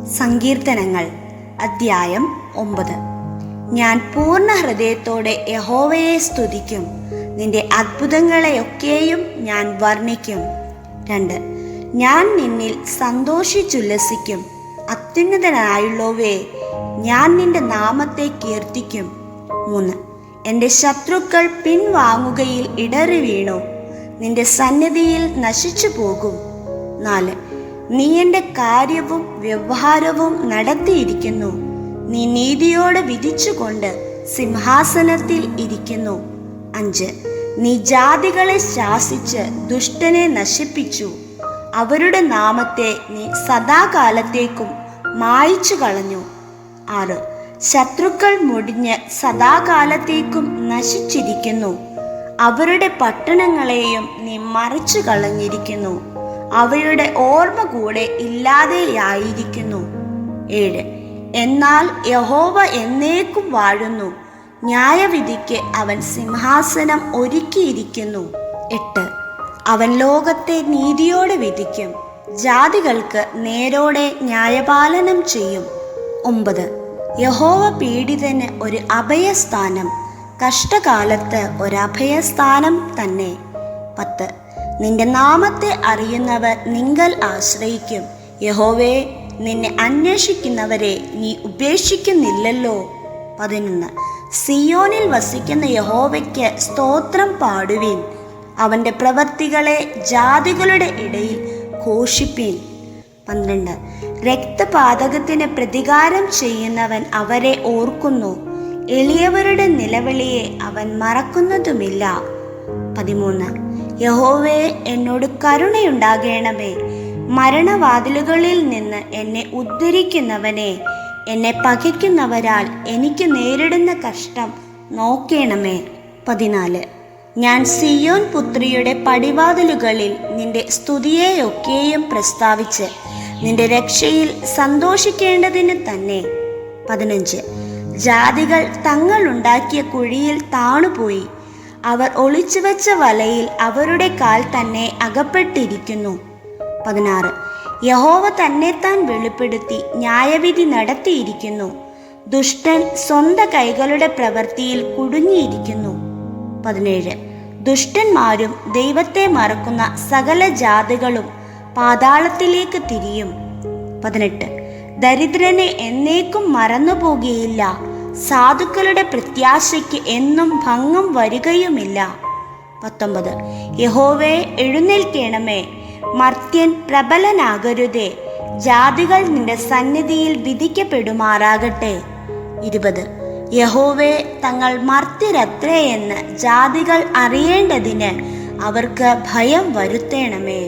സങ്കീർത്തനങ്ങൾ അദ്ധ്യായം 9. ഞാൻ പൂർണ്ണ ഹൃദയത്തോടെ യഹോവയെ സ്തുതിക്കും, നിന്റെ അത്ഭുതങ്ങളെയൊക്കെയും ഞാൻ വർണ്ണിക്കും. 2. ഞാൻ നിന്നിൽ സന്തോഷിച്ചുല്ലസിക്കും, അത്യുന്നതനായുള്ളവേ, ഞാൻ നിന്റെ നാമത്തെ കീർത്തിക്കും. 3. എൻ്റെ ശത്രുക്കൾ പിൻവാങ്ങുകയിൽ ഇടറി വീണു, നിന്റെ സന്നിധിയിൽ നശിച്ചു പോകും. 4. നീ എൻ്റെ കാര്യവും വ്യവഹാരവും നടത്തിയിരിക്കുന്നു, നീ നീതിയോടെ വിധിച്ചുകൊണ്ട് സിംഹാസനത്തിൽ ഇരിക്കുന്നു. 5. നീ ജാതികളെ ശാസിച്ച് ദുഷ്ടനെ നശിപ്പിച്ചു, അവരുടെ നാമത്തെ നീ സദാകാലത്തേക്കും മായിച്ചു കളഞ്ഞു. 6. ശത്രുക്കൾ മുടിഞ്ഞ് സദാകാലത്തേക്കും നശിച്ചിരിക്കുന്നു, അവരുടെ പട്ടണങ്ങളെയും നീ മറിച്ചു കളഞ്ഞിരിക്കുന്നു, അവയുടെ ഓർമ്മ കൂടെ ഇല്ലാതെയായിരിക്കുന്നു. 7. എന്നാൽ യഹോവ എന്നേക്കും വാഴുന്നു, ന്യായവിധിക്ക് അവൻ സിംഹാസനം ഒരുക്കിയിരിക്കുന്നു. 8. അവൻ ലോകത്തെ നീതിയോടെ വിധിക്കും, ജാതികൾക്ക് നേരോടെ ന്യായപാലനം ചെയ്യും. 9. യഹോവ പീഡിതന് ഒരു അഭയസ്ഥാനം, കഷ്ടകാലത്ത് ഒരഭയസ്ഥാനം തന്നെ. 10. നിന്റെ നാമത്തെ അറിയുന്നവർ നിങ്കൽ ആശ്രയിക്കും, യഹോവേ, നിന്നെ അന്വേഷിക്കുന്നവരെ നീ ഉപേക്ഷിക്കുന്നില്ലല്ലോ. 11. സിയോനിൽ വസിക്കുന്ന യഹോവയ്ക്ക് സ്തോത്രം പാടുവിൻ, അവൻ്റെ പ്രവൃത്തികളെ ജാതികളുടെ ഇടയിൽ ഘോഷിപ്പിൻ. 12. രക്തപാതകത്തിന് പ്രതികാരം ചെയ്യുന്നവൻ അവരെ ഓർക്കുന്നു, എളിയവരുടെ നിലവിളിയെ അവൻ മറക്കുന്നതുമില്ല. 13. യഹോവേ, എന്നോട് കരുണയുണ്ടാകണമേ, മരണവാതിലുകളിൽ നിന്ന് എന്നെ ഉദ്ധരിക്കുന്നവനെ, എന്നെ പകയ്ക്കുന്നവരാൽ എനിക്ക് നേരിടുന്ന കഷ്ടം നോക്കേണമേ. 14. ഞാൻ സിയോൻ പുത്രിയുടെ പടിവാതിലുകളിൽ നിന്റെ സ്തുതിയെയൊക്കെയും പ്രസ്താവിച്ച് നിന്റെ രക്ഷയിൽ സന്തോഷിക്കേണ്ടതിന് തന്നെ. 15. ജാതികൾ തങ്ങളുണ്ടാക്കിയ കുഴിയിൽ താണുപോയി, അവർ ഒളിച്ചുവെച്ച വലയിൽ അവരുടെ കാൽ തന്നെ അകപ്പെട്ടിരിക്കുന്നു. 16. യഹോവ തന്നെത്താൻ വെളിപ്പെടുത്തി ന്യായവിധി നടത്തിയിരിക്കുന്നു, ദുഷ്ടൻ സ്വന്തം കൈകളുടെ പ്രവൃത്തിയിൽ കുടുങ്ങിയിരിക്കുന്നു. 17. ദുഷ്ടന്മാരും ദൈവത്തെ മറക്കുന്ന സകല ജാതികളും പാതാളത്തിലേക്ക് തിരിയും. 18. ദരിദ്രനെ എന്നേക്കും മറന്നുപോകുകയില്ല, സാധുക്കളുടെ പ്രത്യാശയ്ക്ക് എന്നും ഭംഗം വരികയുമില്ല. 19. യഹോവേ, എഴുന്നേൽക്കണമേ, മർത്യൻ പ്രബലനാകരുതേ, ജാതികൾ നിന്റെ സന്നിധിയിൽ വിധിക്കപ്പെടുമാറാകട്ടെ. 20. യഹോവേ, തങ്ങൾ മർത്യരത്രയെന്ന് ജാതികൾ അറിയേണ്ടതിന് അവർക്ക് ഭയം വരുത്തേണമേ.